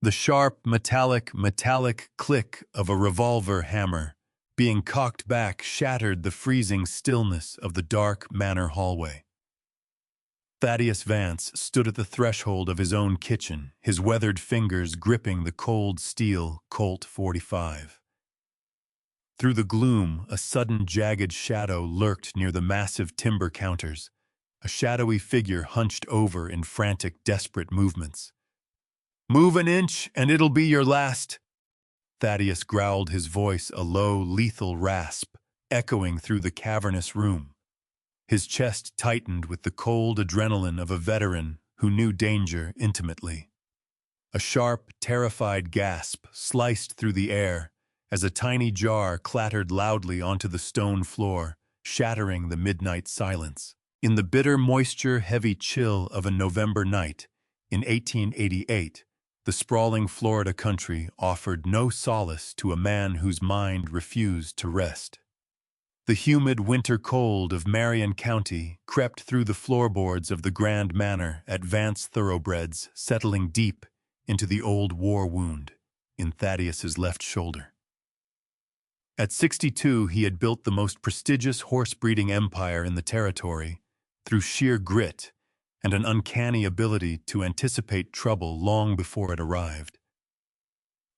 The sharp, metallic click of a revolver hammer being cocked back shattered the freezing stillness of the dark manor hallway. Thaddeus Vance stood at the threshold of his own kitchen, his weathered fingers gripping the cold steel Colt 45. Through the gloom, a sudden jagged shadow lurked near the massive timber counters, a shadowy figure hunched over in frantic, desperate movements. "Move an inch, and it'll be your last," Thaddeus growled, his voice a low, lethal rasp, echoing through the cavernous room. His chest tightened with the cold adrenaline of a veteran who knew danger intimately. A sharp, terrified gasp sliced through the air as a tiny jar clattered loudly onto the stone floor, shattering the midnight silence. In the bitter moisture-heavy chill of a November night, in 1888, the sprawling Florida country offered no solace to a man whose mind refused to rest. The humid winter cold of Marion County crept through the floorboards of the Grand Manor at Vance Thoroughbreds, settling deep into the old war wound in Thaddeus's left shoulder. At 62, he had built the most prestigious horse-breeding empire in the territory through sheer grit and an uncanny ability to anticipate trouble long before it arrived.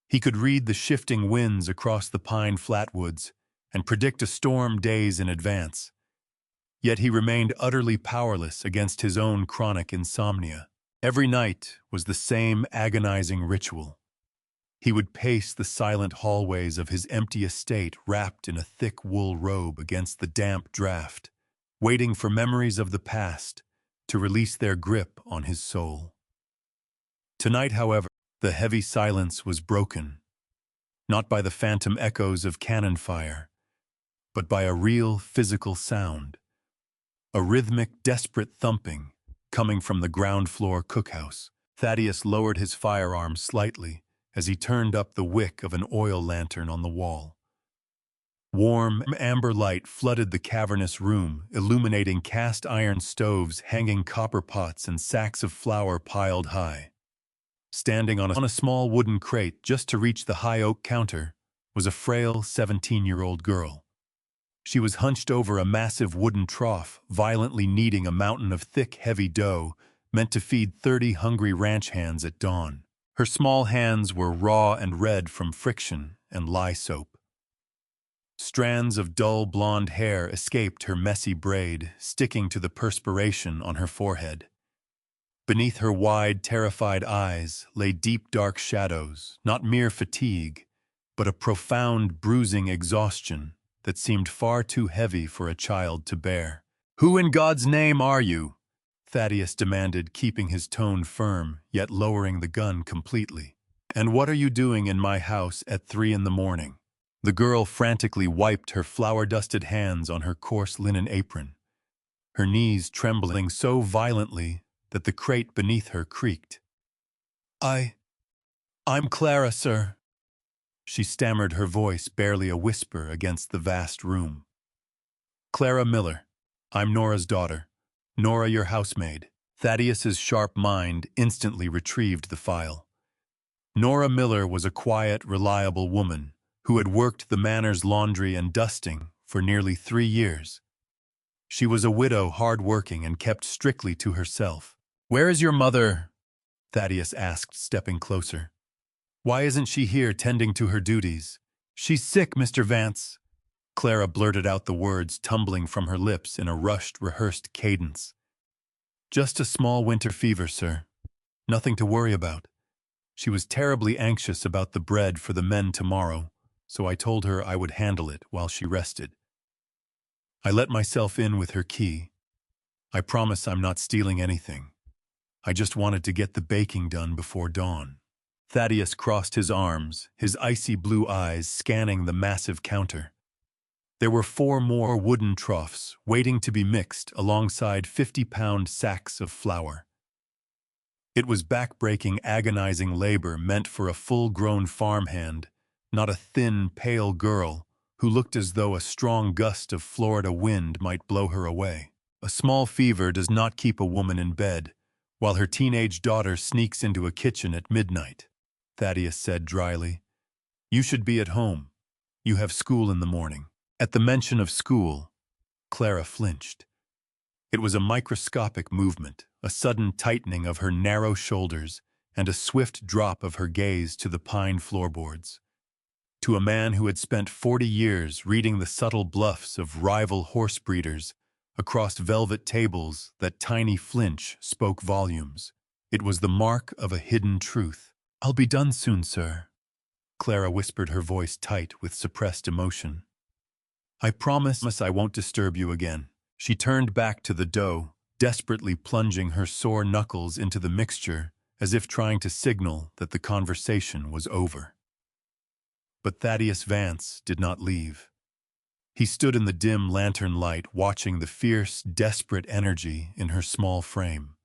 He could read the shifting winds across the pine flatwoods and predict a storm days in advance. Yet he remained utterly powerless against his own chronic insomnia. Every night was the same agonizing ritual. He would pace the silent hallways of his empty estate wrapped in a thick wool robe against the damp draft, waiting for memories of the past to release their grip on his soul. Tonight, however, the heavy silence was broken, not by the phantom echoes of cannon fire, but by a real physical sound, a rhythmic, desperate thumping coming from the ground-floor cookhouse. Thaddeus lowered his firearm slightly as he turned up the wick of an oil lantern on the wall. Warm, amber light flooded the cavernous room, illuminating cast-iron stoves, hanging copper pots, and sacks of flour piled high. Standing on a small wooden crate just to reach the high oak counter was a frail 17-year-old girl. She was hunched over a massive wooden trough, violently kneading a mountain of thick, heavy dough meant to feed 30 hungry ranch hands at dawn. Her small hands were raw and red from friction and lye soap. Strands of dull blonde hair escaped her messy braid, sticking to the perspiration on her forehead. Beneath her wide, terrified eyes lay deep, dark shadows, not mere fatigue, but a profound, bruising exhaustion that seemed far too heavy for a child to bear. "Who in God's name are you?" Thaddeus demanded, keeping his tone firm, yet lowering the gun completely. "And what are you doing in my house at 3 a.m? The girl frantically wiped her flour-dusted hands on her coarse linen apron, her knees trembling so violently that the crate beneath her creaked. I'm Clara, sir," she stammered, her voice barely a whisper against the vast room. "Clara Miller. I'm Nora's daughter. Nora, your housemaid." Thaddeus's sharp mind instantly retrieved the file. Nora Miller was a quiet, reliable woman who had worked the manor's laundry and dusting for nearly 3 years. She was a widow, hard-working, and kept strictly to herself. "Where is your mother?" Thaddeus asked, stepping closer. "Why isn't she here tending to her duties?" "She's sick, Mr. Vance." Clara blurted out the words tumbling from her lips in a rushed, rehearsed cadence. "Just a small winter fever, sir. Nothing to worry about. She was terribly anxious about the bread for the men tomorrow, so I told her I would handle it while she rested. I let myself in with her key. I promise I'm not stealing anything. I just wanted to get the baking done before dawn." Thaddeus crossed his arms, his icy blue eyes scanning the massive counter. There were 4 more wooden troughs waiting to be mixed alongside 50-pound sacks of flour. It was back-breaking, agonizing labor meant for a full-grown farmhand, not a thin, pale girl who looked as though a strong gust of Florida wind might blow her away. A small fever does not keep a woman in bed, while her teenage daughter sneaks into a kitchen at midnight. Thaddeus said dryly. "You should be at home. You have school in the morning." At the mention of school, Clara flinched. It was a microscopic movement, a sudden tightening of her narrow shoulders, and a swift drop of her gaze to the pine floorboards. To a man who had spent 40 years reading the subtle bluffs of rival horse breeders across velvet tables, that tiny flinch spoke volumes. It was the mark of a hidden truth. "I'll be done soon, sir," Clara whispered, her voice tight with suppressed emotion. "I promise I won't disturb you again." She turned back to the dough, desperately plunging her sore knuckles into the mixture, as if trying to signal that the conversation was over. But Thaddeus Vance did not leave. He stood in the dim lantern light, watching the fierce, desperate energy in her small frame.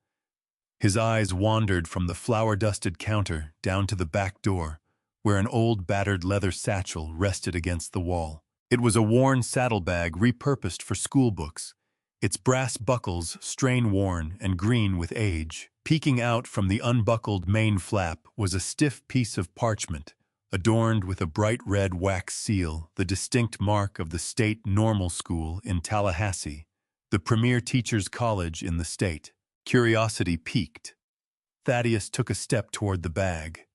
His eyes wandered from the flour-dusted counter down to the back door, where an old battered leather satchel rested against the wall. It was a worn saddlebag repurposed for schoolbooks, its brass buckles strain-worn and green with age. Peeking out from the unbuckled main flap was a stiff piece of parchment, adorned with a bright red wax seal, the distinct mark of the State Normal School in Tallahassee, the premier teachers' college in the state. Curiosity piqued. Thaddeus took a step toward the bag.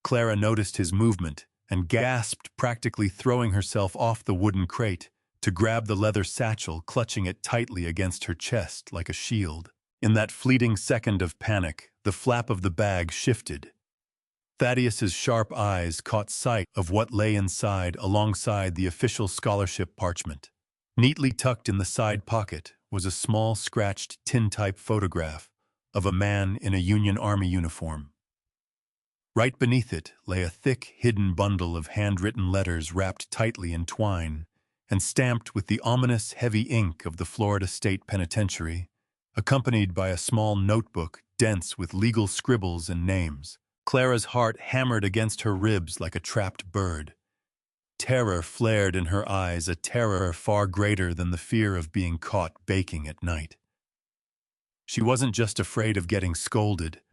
Clara noticed his movement and gasped, practically throwing herself off the wooden crate to grab the leather satchel, clutching it tightly against her chest like a shield. In that fleeting second of panic, the flap of the bag shifted. Thaddeus's sharp eyes caught sight of what lay inside alongside the official scholarship parchment. Neatly tucked in the side pocket was a small scratched tintype photograph of a man in a Union Army uniform. Right beneath it lay a thick, hidden bundle of handwritten letters wrapped tightly in twine and stamped with the ominous heavy ink of the Florida State Penitentiary, accompanied by a small notebook dense with legal scribbles and names. Clara's heart hammered against her ribs like a trapped bird. Terror flared in her eyes, a terror far greater than the fear of being caught baking at night. She wasn't just afraid of getting scolded.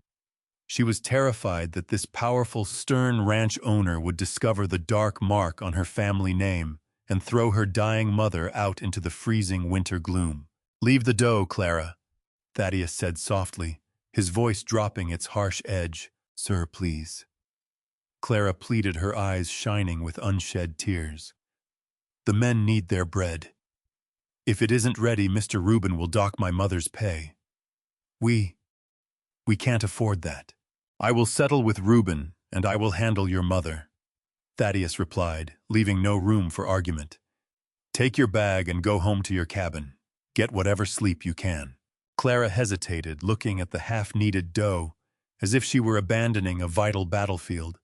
She was terrified that this powerful, stern ranch owner would discover the dark mark on her family name and throw her dying mother out into the freezing winter gloom. "Leave the dough, Clara," Thaddeus said softly, his voice dropping its harsh edge. "Sir, please." Clara pleaded, her eyes shining with unshed tears. "The men need their bread. If it isn't ready, Mr. Rubin will dock my mother's pay. We can't afford that." "I will settle with Rubin, and I will handle your mother," Thaddeus replied, leaving no room for argument. "Take your bag and go home to your cabin. Get whatever sleep you can." Clara hesitated, looking at the half-kneaded dough, as if she were abandoning a vital battlefield.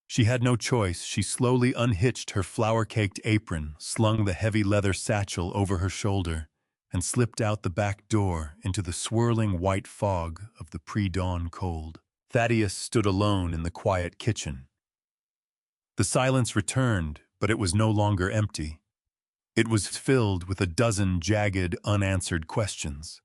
She had no choice. She slowly unhitched her flour-caked apron, slung the heavy leather satchel over her shoulder, and slipped out the back door into the swirling white fog of the pre-dawn cold. Thaddeus stood alone in the quiet kitchen. The silence returned, but it was no longer empty. It was filled with a dozen jagged, unanswered questions.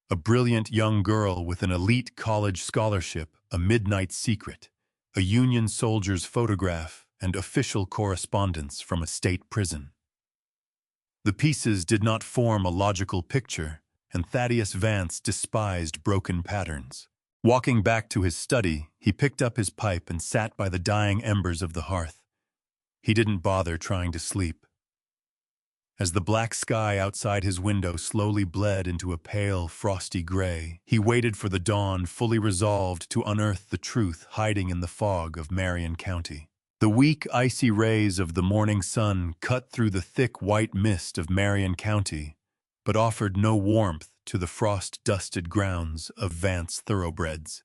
A brilliant young girl with an elite college scholarship, a midnight secret, a Union soldier's photograph, and official correspondence from a state prison. The pieces did not form a logical picture, and Thaddeus Vance despised broken patterns. Walking back to his study, he picked up his pipe and sat by the dying embers of the hearth. He didn't bother trying to sleep. As the black sky outside his window slowly bled into a pale, frosty gray, he waited for the dawn, fully resolved to unearth the truth hiding in the fog of Marion County. The weak, icy rays of the morning sun cut through the thick white mist of Marion County, but offered no warmth to the frost-dusted grounds of Vance thoroughbreds.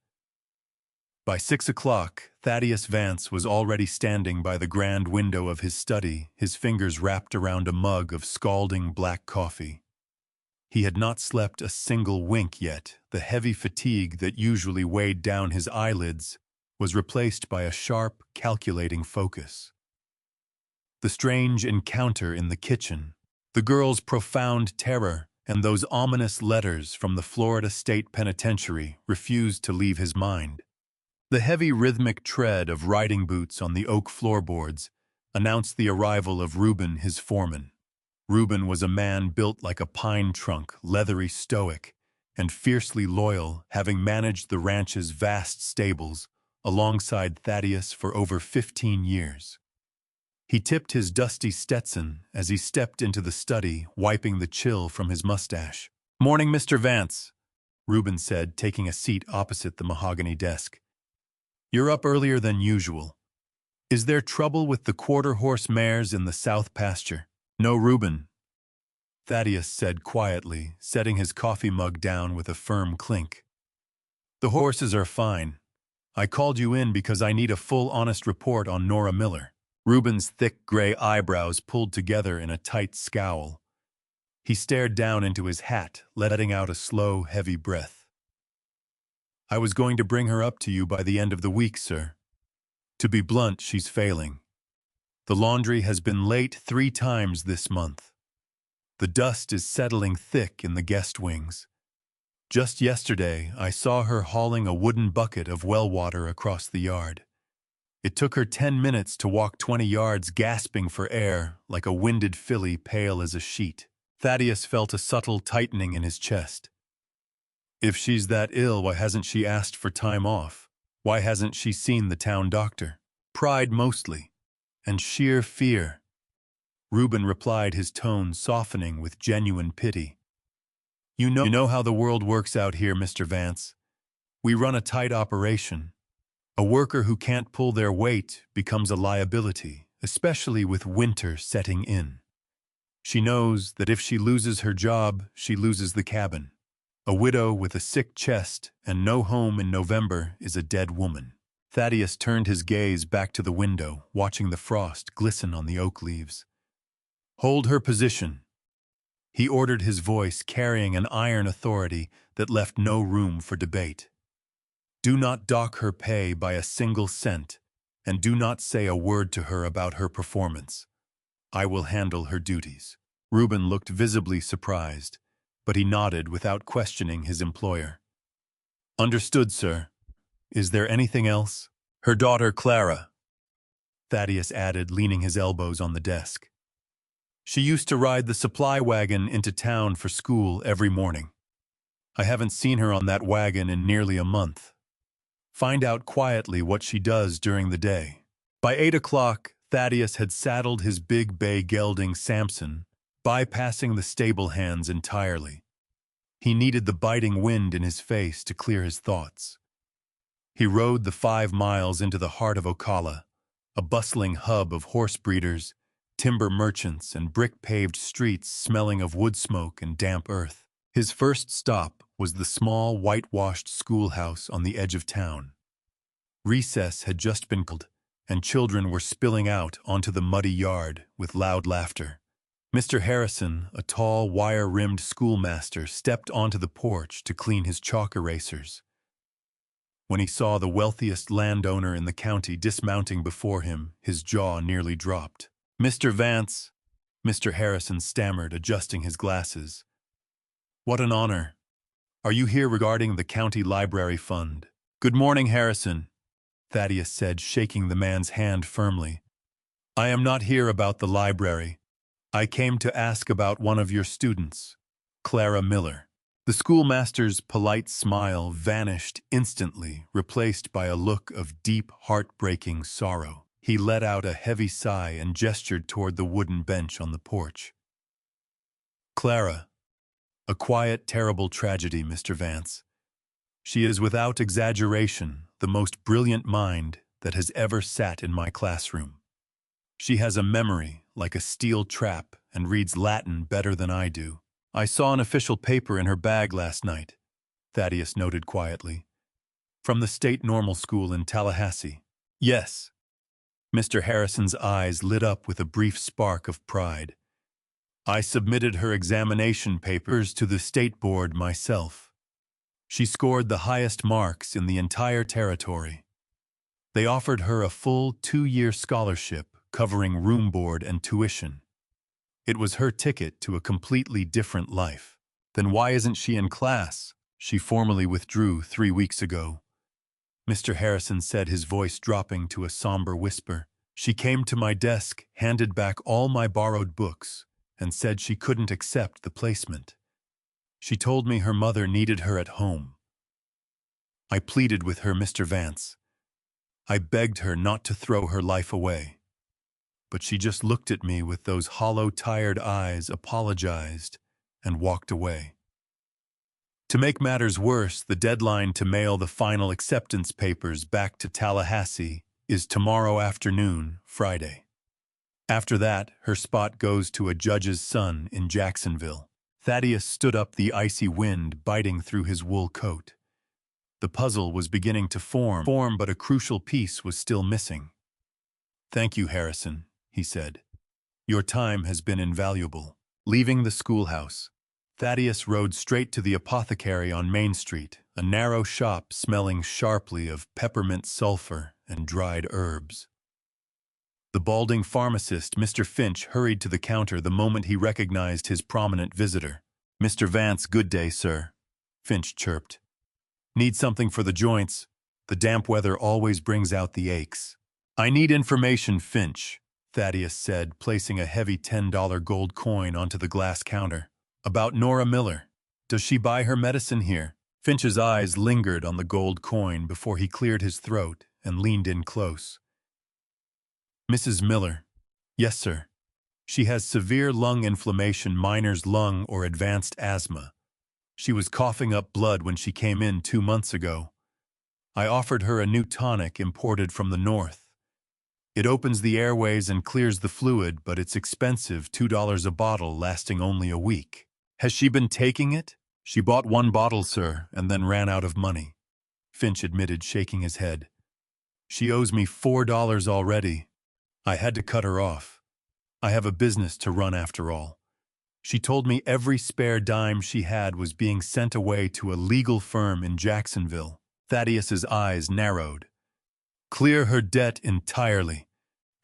By 6 o'clock, Thaddeus Vance was already standing by the grand window of his study, his fingers wrapped around a mug of scalding black coffee. He had not slept a single wink yet. The heavy fatigue that usually weighed down his eyelids was replaced by a sharp, calculating focus. The strange encounter in the kitchen, the girl's profound terror, and those ominous letters from the Florida State Penitentiary refused to leave his mind. The heavy rhythmic tread of riding boots on the oak floorboards announced the arrival of Reuben, his foreman. Reuben was a man built like a pine trunk, leathery, stoic, and fiercely loyal, having managed the ranch's vast stables alongside Thaddeus for over 15 years. He tipped his dusty Stetson as he stepped into the study, wiping the chill from his mustache. "Morning, Mr. Vance," Reuben said, taking a seat opposite the mahogany desk. "You're up earlier than usual. Is there trouble with the quarter-horse mares in the south pasture?" "No, Reuben," Thaddeus said quietly, setting his coffee mug down with a firm clink. "The horses are fine. I called you in because I need a full, honest report on Nora Miller." Reuben's thick gray eyebrows pulled together in a tight scowl. He stared down into his hat, letting out a slow, heavy breath. "I was going to bring her up to you by the end of the week, sir. To be blunt, she's failing. The laundry has been late 3 times this month. The dust is settling thick in the guest wings. Just yesterday, I saw her hauling a wooden bucket of well water across the yard. It took her 10 minutes to walk 20 yards, gasping for air, like a winded filly pale as a sheet. Thaddeus felt a subtle tightening in his chest. If she's that ill, why hasn't she asked for time off? Why hasn't she seen the town doctor? Pride mostly, and sheer fear. Reuben replied, his tone softening with genuine pity. You know how the world works out here, Mr. Vance. We run a tight operation. A worker who can't pull their weight becomes a liability, especially with winter setting in. She knows that if she loses her job, she loses the cabin. A widow with a sick chest and no home in November is a dead woman. Thaddeus turned his gaze back to the window, watching the frost glisten on the oak leaves. "Hold her position," he ordered, his voice carrying an iron authority that left no room for debate. "Do not dock her pay by a single cent, and do not say a word to her about her performance. I will handle her duties." Reuben looked visibly surprised, but he nodded without questioning his employer. "Understood, sir. Is there anything else?" "Her daughter, Clara," Thaddeus added, leaning his elbows on the desk. "She used to ride the supply wagon into town for school every morning. I haven't seen her on that wagon in nearly a month. Find out quietly what she does during the day." By 8 o'clock, Thaddeus had saddled his big bay gelding Samson, bypassing the stable hands entirely. He needed the biting wind in his face to clear his thoughts. He rode the 5 miles into the heart of Ocala, a bustling hub of horse breeders, timber merchants, and brick-paved streets smelling of wood smoke and damp earth. His first stop was the small, whitewashed schoolhouse on the edge of town. Recess had just been called, and children were spilling out onto the muddy yard with loud laughter. Mr. Harrison, a tall, wire-rimmed schoolmaster, stepped onto the porch to clean his chalk erasers. When he saw the wealthiest landowner in the county dismounting before him, his jaw nearly dropped. "Mr. Vance," Mr. Harrison stammered, adjusting his glasses. "What an honor. Are you here regarding the county library fund?" "Good morning, Harrison," Thaddeus said, shaking the man's hand firmly. "I am not here about the library. I came to ask about one of your students, Clara Miller." The schoolmaster's polite smile vanished instantly, replaced by a look of deep, heartbreaking sorrow. He let out a heavy sigh and gestured toward the wooden bench on the porch. "Clara. A quiet, terrible tragedy, Mr. Vance. She is without exaggeration the most brilliant mind that has ever sat in my classroom. She has a memory like a steel trap and reads Latin better than I do. I saw an official paper in her bag last night," Thaddeus noted quietly. "From the State Normal School in Tallahassee." "Yes." Mr. Harrison's eyes lit up with a brief spark of pride. "I submitted her examination papers to the state board myself. She scored the highest marks in the entire territory. They offered her a full 2-year scholarship covering room board and tuition. It was her ticket to a completely different life." "Then why isn't she in class? She formally withdrew 3 weeks ago." Mr. Harrison said, his voice dropping to a somber whisper. She came to my desk, handed back all my borrowed books, and said she couldn't accept the placement. She told me her mother needed her at home. I pleaded with her, Mr. Vance. I begged her not to throw her life away. But she just looked at me with those hollow, tired eyes, apologized, and walked away. To make matters worse, the deadline to mail the final acceptance papers back to Tallahassee is tomorrow afternoon, Friday. After that, her spot goes to a judge's son in Jacksonville. Thaddeus stood up, the icy wind biting through his wool coat. The puzzle was beginning to form, but a crucial piece was still missing. "Thank you, Harrison," he said. "Your time has been invaluable." Leaving the schoolhouse, Thaddeus rode straight to the apothecary on Main Street, a narrow shop smelling sharply of peppermint sulfur and dried herbs. The balding pharmacist, Mr. Finch, hurried to the counter the moment he recognized his prominent visitor. "Mr. Vance, good day, sir," Finch chirped. "Need something for the joints? The damp weather always brings out the aches." "I need information, Finch," Thaddeus said, placing a heavy $10 gold coin onto the glass counter. "About Nora Miller. Does she buy her medicine here?" Finch's eyes lingered on the gold coin before he cleared his throat and leaned in close. "Mrs. Miller. Yes, sir. She has severe lung inflammation, miner's lung, or advanced asthma. She was coughing up blood when she came in 2 months ago. I offered her a new tonic imported from the north. It opens the airways and clears the fluid, but it's expensive, $2 a bottle, lasting only a week." "Has she been taking it?" "She bought 1 bottle, sir, and then ran out of money," Finch admitted, shaking his head. "She owes me $4 already. I had to cut her off. I have a business to run after all. She told me every spare dime she had was being sent away to a legal firm in Jacksonville." Thaddeus's eyes narrowed. "Clear her debt entirely,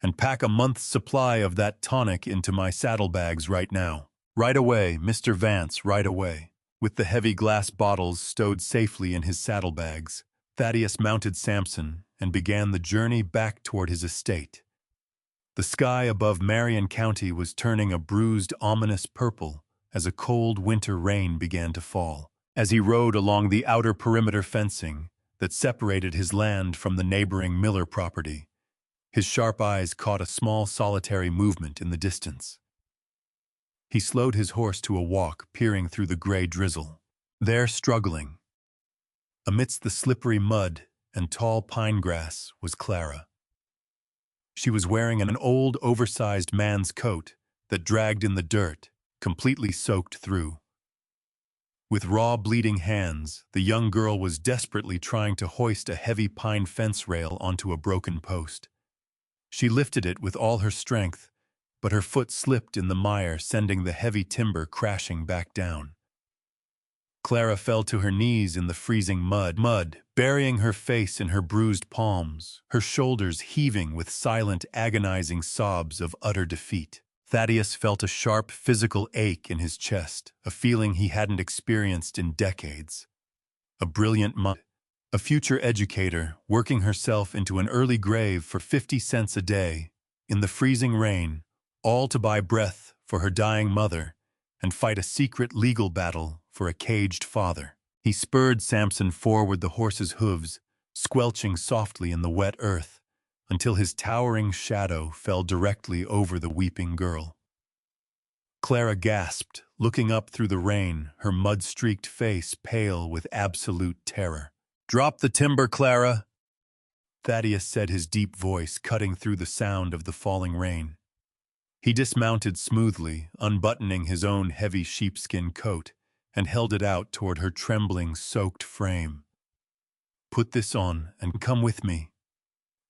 and pack a month's supply of that tonic into my saddlebags right now." "Right away, Mr. Vance, right away." With the heavy glass bottles stowed safely in his saddlebags, Thaddeus mounted Samson and began the journey back toward his estate. The sky above Marion County was turning a bruised, ominous purple as a cold winter rain began to fall. As he rode along the outer perimeter fencing that separated his land from the neighboring Miller property, his sharp eyes caught a small solitary movement in the distance. He slowed his horse to a walk, peering through the gray drizzle. There, struggling amidst the slippery mud and tall pine grass, was Clara. She was wearing an old, oversized man's coat that dragged in the dirt, completely soaked through. With raw, bleeding hands, the young girl was desperately trying to hoist a heavy pine fence rail onto a broken post. She lifted it with all her strength, but her foot slipped in the mire, sending the heavy timber crashing back down. Clara fell to her knees in the freezing mud, burying her face in her bruised palms, her shoulders heaving with silent, agonizing sobs of utter defeat. Thaddeus felt a sharp physical ache in his chest, a feeling he hadn't experienced in decades. A brilliant mother, a future educator, working herself into an early grave for 50 cents a day, in the freezing rain, all to buy breath for her dying mother and fight a secret legal battle for a caged father. He spurred Samson forward, the horse's hooves squelching softly in the wet earth, until his towering shadow fell directly over the weeping girl. Clara gasped, looking up through the rain, her mud-streaked face pale with absolute terror. "Drop the timber, Clara," Thaddeus said, his deep voice cutting through the sound of the falling rain. He dismounted smoothly, unbuttoning his own heavy sheepskin coat, and held it out toward her trembling, soaked frame. "Put this on and come with me.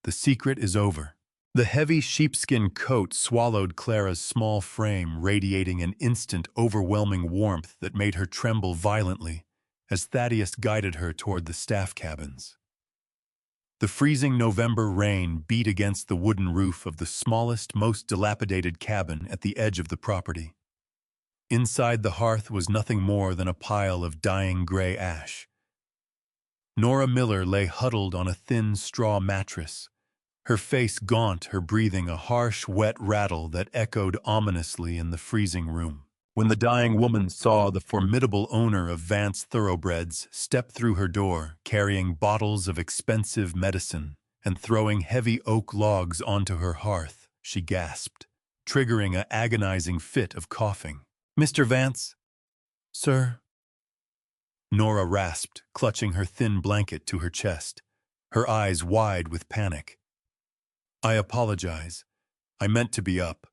The secret is over." The heavy sheepskin coat swallowed Clara's small frame, radiating an instant, overwhelming warmth that made her tremble violently as Thaddeus guided her toward the staff cabins. The freezing November rain beat against the wooden roof of the smallest, most dilapidated cabin at the edge of the property. Inside, the hearth was nothing more than a pile of dying gray ash. Nora Miller lay huddled on a thin straw mattress, her face gaunt, her breathing a harsh, wet rattle that echoed ominously in the freezing room. When the dying woman saw the formidable owner of Vance Thoroughbreds step through her door, carrying bottles of expensive medicine and throwing heavy oak logs onto her hearth, she gasped, triggering an agonizing fit of coughing. "Mr. Vance?" "Sir?" Nora rasped, clutching her thin blanket to her chest, her eyes wide with panic. "I apologize. I meant to be up.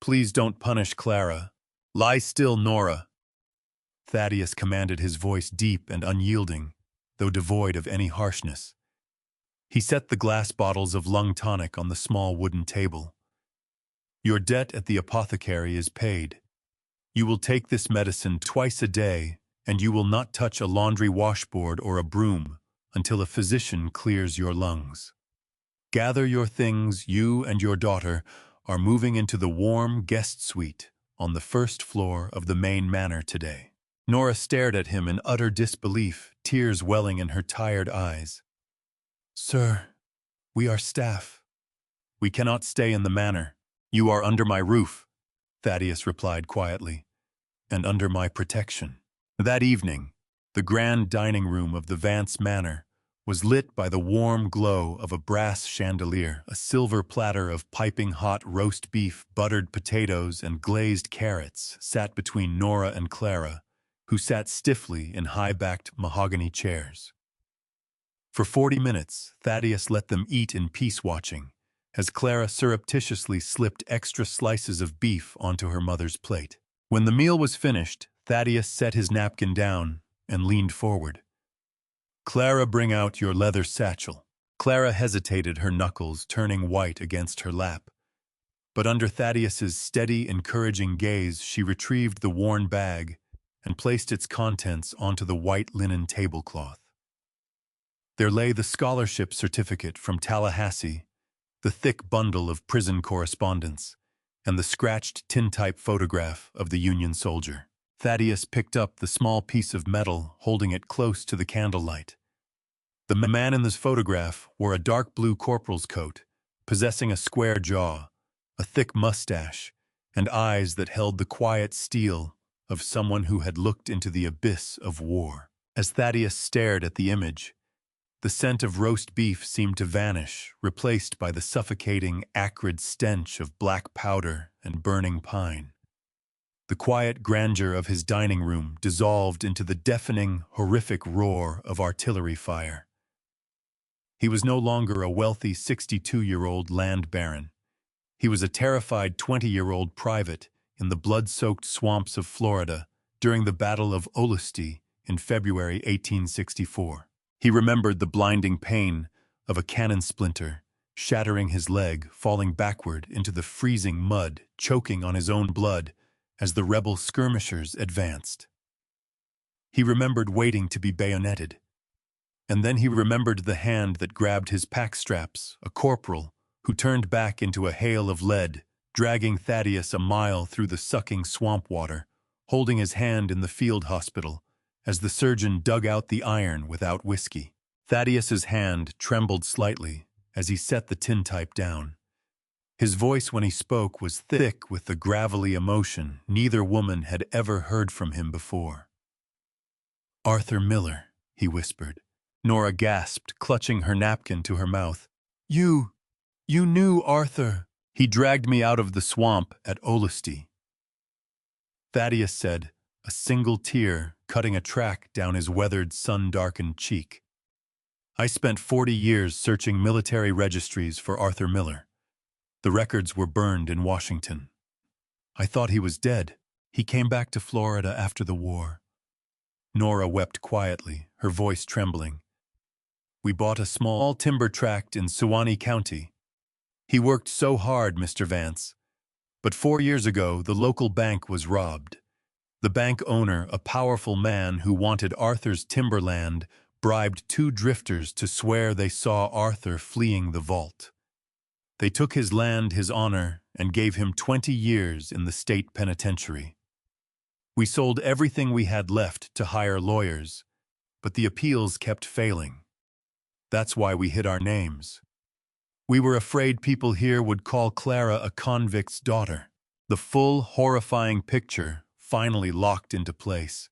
Please don't punish Clara." "Lie still, Nora," Thaddeus commanded, his voice deep and unyielding, though devoid of any harshness. He set the glass bottles of lung tonic on the small wooden table. "Your debt at the apothecary is paid. You will take this medicine twice a day, and you will not touch a laundry washboard or a broom until a physician clears your lungs. Gather your things. You and your daughter are moving into the warm guest suite on the first floor of the main manor today." Nora stared at him in utter disbelief, tears welling in her tired eyes. "Sir, we are staff. We cannot stay in the manor." "You are under my roof," Thaddeus replied quietly, "and under my protection." That evening, the grand dining room of the Vance Manor was lit by the warm glow of a brass chandelier. A silver platter of piping hot roast beef, buttered potatoes, and glazed carrots sat between Nora and Clara, who sat stiffly in high-backed mahogany chairs. For 40 minutes, Thaddeus let them eat in peace, watching as Clara surreptitiously slipped extra slices of beef onto her mother's plate. When the meal was finished, Thaddeus set his napkin down and leaned forward. "Clara, bring out your leather satchel." Clara hesitated, her knuckles turning white against her lap. But under Thaddeus's steady, encouraging gaze, she retrieved the worn bag and placed its contents onto the white linen tablecloth. There lay the scholarship certificate from Tallahassee, the thick bundle of prison correspondence, and the scratched tintype photograph of the Union soldier. Thaddeus picked up the small piece of metal, holding it close to the candlelight. The man in this photograph wore a dark blue corporal's coat, possessing a square jaw, a thick mustache, and eyes that held the quiet steel of someone who had looked into the abyss of war. As Thaddeus stared at the image, the scent of roast beef seemed to vanish, replaced by the suffocating, acrid stench of black powder and burning pine. The quiet grandeur of his dining room dissolved into the deafening, horrific roar of artillery fire. He was no longer a wealthy 62-year-old land baron. He was a terrified 20-year-old private in the blood-soaked swamps of Florida during the Battle of Olustee in February 1864. He remembered the blinding pain of a cannon splinter, shattering his leg, falling backward into the freezing mud, choking on his own blood as the rebel skirmishers advanced. He remembered waiting to be bayoneted. And then he remembered the hand that grabbed his pack straps, a corporal who turned back into a hail of lead, dragging Thaddeus a mile through the sucking swamp water, holding his hand in the field hospital as the surgeon dug out the iron without whiskey. Thaddeus's hand trembled slightly as he set the tintype down. His voice when he spoke was thick with the gravelly emotion neither woman had ever heard from him before. "Arthur Miller," he whispered. Nora gasped, clutching her napkin to her mouth. You knew Arthur." "He dragged me out of the swamp at Olustee," Thaddeus said, a single tear cutting a track down his weathered, sun-darkened cheek. "I spent 40 years searching military registries for Arthur Miller. The records were burned in Washington. I thought he was dead. He came back to Florida after the war." Nora wept quietly, her voice trembling. "We bought a small timber tract in Suwannee County. He worked so hard, Mr. Vance. But 4 years ago, the local bank was robbed. The bank owner, a powerful man who wanted Arthur's timberland, bribed 2 drifters to swear they saw Arthur fleeing the vault. They took his land, his honor, and gave him 20 years in the state penitentiary. We sold everything we had left to hire lawyers, but the appeals kept failing. That's why we hid our names. We were afraid people here would call Clara a convict's daughter. The full, horrifying picture finally locked into place.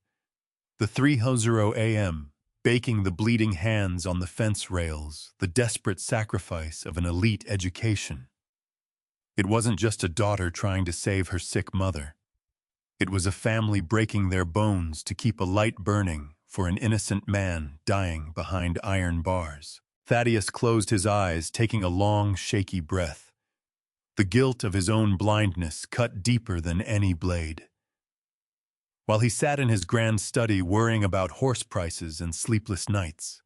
The 3:00 a.m., baking the bleeding hands on the fence rails, the desperate sacrifice of an elite education. It wasn't just a daughter trying to save her sick mother. It was a family breaking their bones to keep a light burning for an innocent man dying behind iron bars. Thaddeus closed his eyes, taking a long, shaky breath. The guilt of his own blindness cut deeper than any blade. While he sat in his grand study worrying about horse prices and sleepless nights,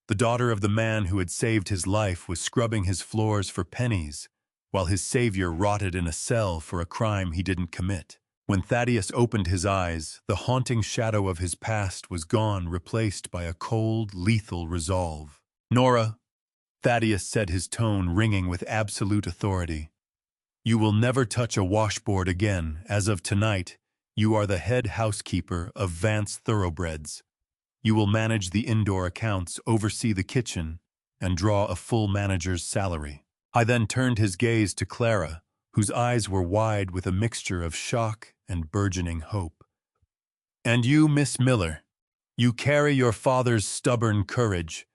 the daughter of the man who had saved his life was scrubbing his floors for pennies, while his savior rotted in a cell for a crime he didn't commit. When Thaddeus opened his eyes, the haunting shadow of his past was gone, replaced by a cold, lethal resolve. "Nora," Thaddeus said, his tone ringing with absolute authority, "you will never touch a washboard again. As of tonight, you are the head housekeeper of Vance Thoroughbreds. You will manage the indoor accounts, oversee the kitchen, and draw a full manager's salary." I then turned his gaze to Clara, whose eyes were wide with a mixture of shock and burgeoning hope. "And you, Miss Miller, you carry your father's stubborn courage,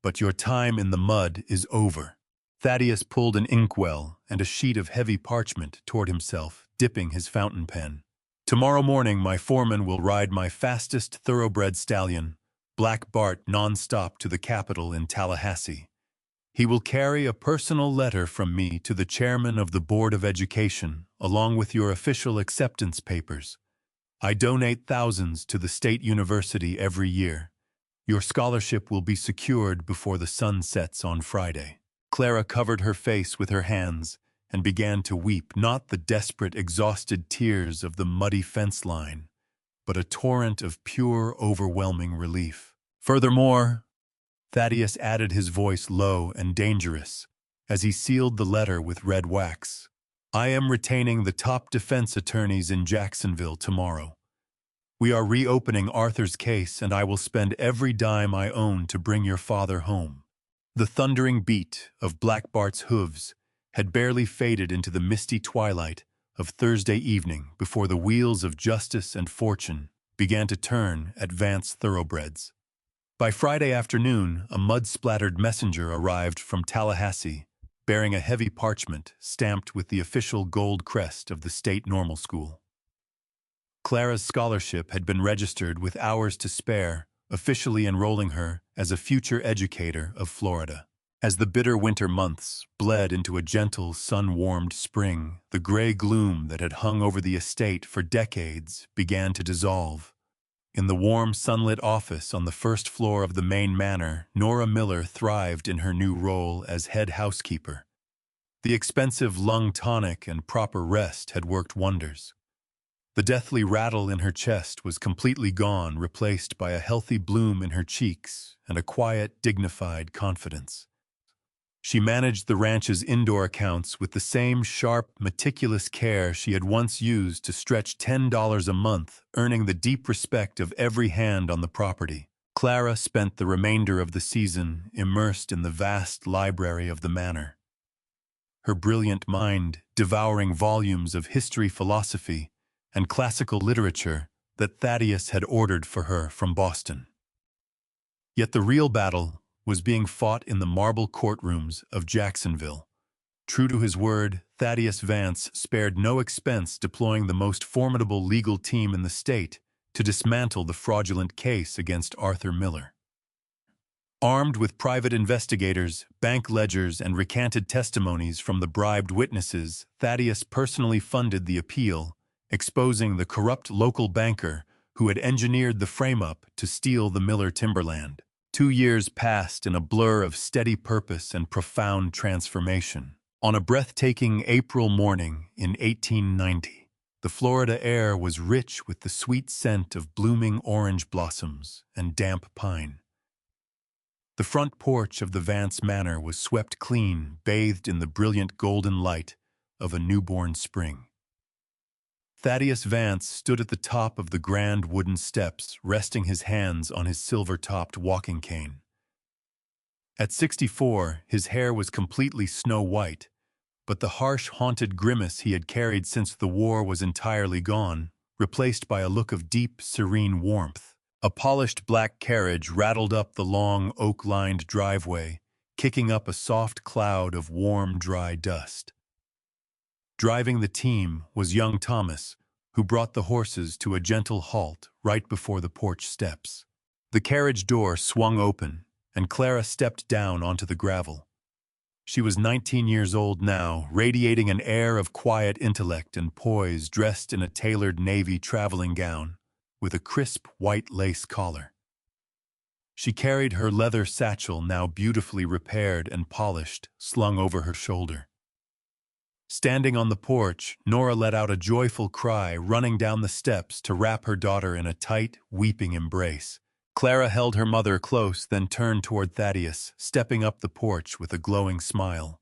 but your time in the mud is over." Thaddeus pulled an inkwell and a sheet of heavy parchment toward himself, dipping his fountain pen. "Tomorrow morning my foreman will ride my fastest thoroughbred stallion, Black Bart, non-stop to the Capitol in Tallahassee. He will carry a personal letter from me to the chairman of the Board of Education, along with your official acceptance papers. I donate thousands to the state university every year. Your scholarship will be secured before the sun sets on Friday." Clara covered her face with her hands and began to weep, not the desperate, exhausted tears of the muddy fence line, but a torrent of pure, overwhelming relief. "Furthermore," Thaddeus added, his voice low and dangerous, as he sealed the letter with red wax, "I am retaining the top defense attorneys in Jacksonville tomorrow. We are reopening Arthur's case, and I will spend every dime I own to bring your father home." The thundering beat of Black Bart's hooves had barely faded into the misty twilight of Thursday evening before the wheels of justice and fortune began to turn at Vance Thoroughbreds. By Friday afternoon, a mud-splattered messenger arrived from Tallahassee, bearing a heavy parchment stamped with the official gold crest of the state normal school. Clara's scholarship had been registered with hours to spare, officially enrolling her as a future educator of Florida. As the bitter winter months bled into a gentle, sun-warmed spring, the gray gloom that had hung over the estate for decades began to dissolve. In the warm, sunlit office on the first floor of the main manor, Nora Miller thrived in her new role as head housekeeper. The expensive lung tonic and proper rest had worked wonders. The deathly rattle in her chest was completely gone, replaced by a healthy bloom in her cheeks and a quiet, dignified confidence. She managed the ranch's indoor accounts with the same sharp, meticulous care she had once used to stretch $10 a month, earning the deep respect of every hand on the property. Clara spent the remainder of the season immersed in the vast library of the manor, her brilliant mind devouring volumes of history, philosophy, and classical literature that Thaddeus had ordered for her from Boston. Yet the real battle was being fought in the marble courtrooms of Jacksonville. True to his word, Thaddeus Vance spared no expense deploying the most formidable legal team in the state to dismantle the fraudulent case against Arthur Miller. Armed with private investigators, bank ledgers, and recanted testimonies from the bribed witnesses, Thaddeus personally funded the appeal, exposing the corrupt local banker who had engineered the frame-up to steal the Miller timberland. 2 years passed in a blur of steady purpose and profound transformation. On a breathtaking April morning in 1890, the Florida air was rich with the sweet scent of blooming orange blossoms and damp pine. The front porch of the Vance Manor was swept clean, bathed in the brilliant golden light of a newborn spring. Thaddeus Vance stood at the top of the grand wooden steps, resting his hands on his silver-topped walking cane. At 64, his hair was completely snow-white, but the harsh, haunted grimace he had carried since the war was entirely gone, replaced by a look of deep, serene warmth. A polished black carriage rattled up the long, oak-lined driveway, kicking up a soft cloud of warm, dry dust. Driving the team was young Thomas, who brought the horses to a gentle halt right before the porch steps. The carriage door swung open, and Clara stepped down onto the gravel. She was 19 years old now, radiating an air of quiet intellect and poise, dressed in a tailored navy traveling gown, with a crisp white lace collar. She carried her leather satchel, now beautifully repaired and polished, slung over her shoulder. Standing on the porch, Nora let out a joyful cry, running down the steps to wrap her daughter in a tight, weeping embrace. Clara held her mother close, then turned toward Thaddeus, stepping up the porch with a glowing smile.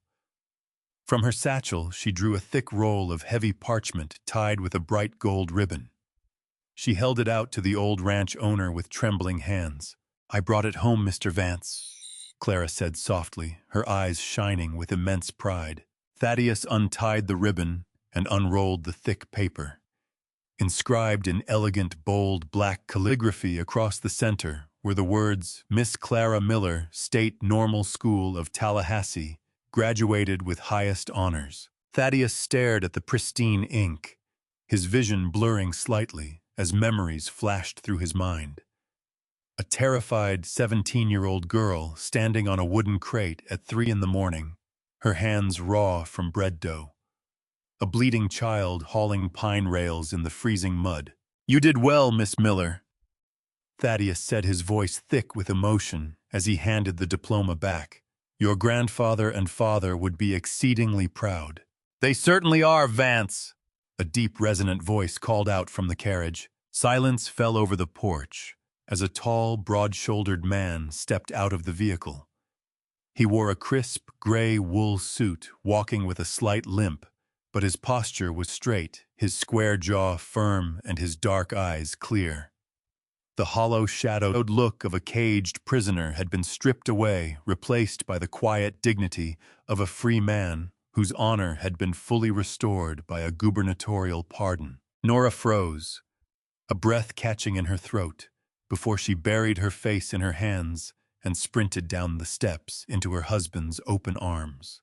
From her satchel, she drew a thick roll of heavy parchment tied with a bright gold ribbon. She held it out to the old ranch owner with trembling hands. "I brought it home, Mr. Vance," Clara said softly, her eyes shining with immense pride. Thaddeus untied the ribbon and unrolled the thick paper. Inscribed in elegant, bold, black calligraphy across the center were the words, "Miss Clara Miller, State Normal School of Tallahassee, graduated with highest honors." Thaddeus stared at the pristine ink, his vision blurring slightly as memories flashed through his mind. A terrified 17-year-old girl standing on a wooden crate at 3 in the morning, her hands raw from bread dough. A bleeding child hauling pine rails in the freezing mud. "You did well, Miss Miller," Thaddeus said, his voice thick with emotion as he handed the diploma back. "Your grandfather and father would be exceedingly proud." "They certainly are, Vance," a deep, resonant voice called out from the carriage. Silence fell over the porch as a tall, broad-shouldered man stepped out of the vehicle. He wore a crisp, gray wool suit, walking with a slight limp, but his posture was straight, his square jaw firm and his dark eyes clear. The hollow, shadowed look of a caged prisoner had been stripped away, replaced by the quiet dignity of a free man whose honor had been fully restored by a gubernatorial pardon. Nora froze, a breath catching in her throat, before she buried her face in her hands and sprinted down the steps into her husband's open arms.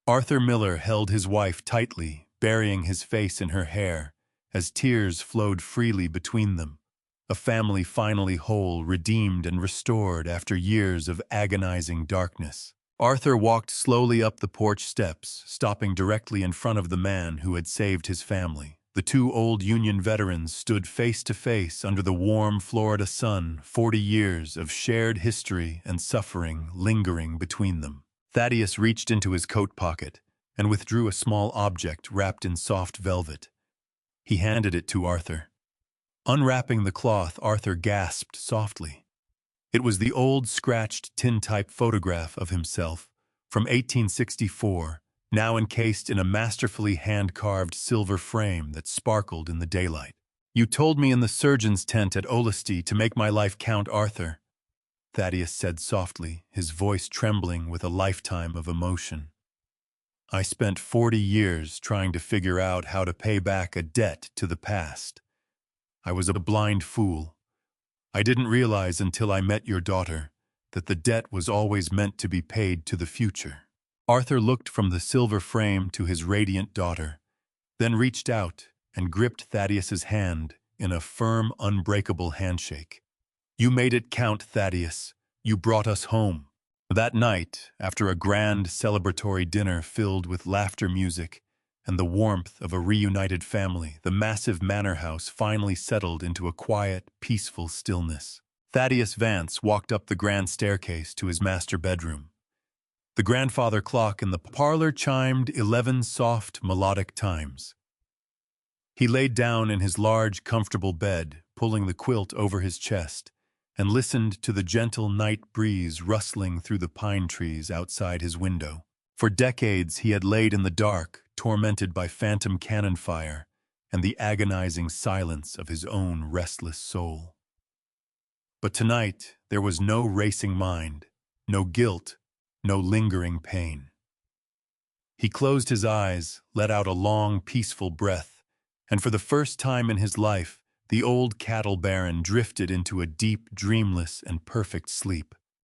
Arthur Miller held his wife tightly, burying his face in her hair, as tears flowed freely between them. A family finally whole, redeemed and restored after years of agonizing darkness. Arthur walked slowly up the porch steps, stopping directly in front of the man who had saved his family. The two old Union veterans stood face to face under the warm Florida sun, 40 years of shared history and suffering lingering between them. Thaddeus reached into his coat pocket and withdrew a small object wrapped in soft velvet. He handed it to Arthur. Unwrapping the cloth, Arthur gasped softly. It was the old scratched tintype photograph of himself from 1864, now encased in a masterfully hand-carved silver frame that sparkled in the daylight. "You told me in the surgeon's tent at Olustee to make my life count, Arthur," Thaddeus said softly, his voice trembling with a lifetime of emotion. "I spent 40 years trying to figure out how to pay back a debt to the past. I was a blind fool. I didn't realize until I met your daughter that the debt was always meant to be paid to the future." Arthur looked from the silver frame to his radiant daughter, then reached out and gripped Thaddeus's hand in a firm, unbreakable handshake. "You made it count, Thaddeus. You brought us home." That night, after a grand celebratory dinner filled with laughter, music, and the warmth of a reunited family, the massive manor house finally settled into a quiet, peaceful stillness. Thaddeus Vance walked up the grand staircase to his master bedroom. The grandfather clock in the parlor chimed 11 soft, melodic times. He laid down in his large, comfortable bed, pulling the quilt over his chest, and listened to the gentle night breeze rustling through the pine trees outside his window. For decades he had laid in the dark, tormented by phantom cannon fire, and the agonizing silence of his own restless soul. But tonight there was no racing mind, no guilt, no lingering pain. He closed his eyes, let out a long, peaceful breath, and for the first time in his life, the old cattle baron drifted into a deep, dreamless, and perfect sleep.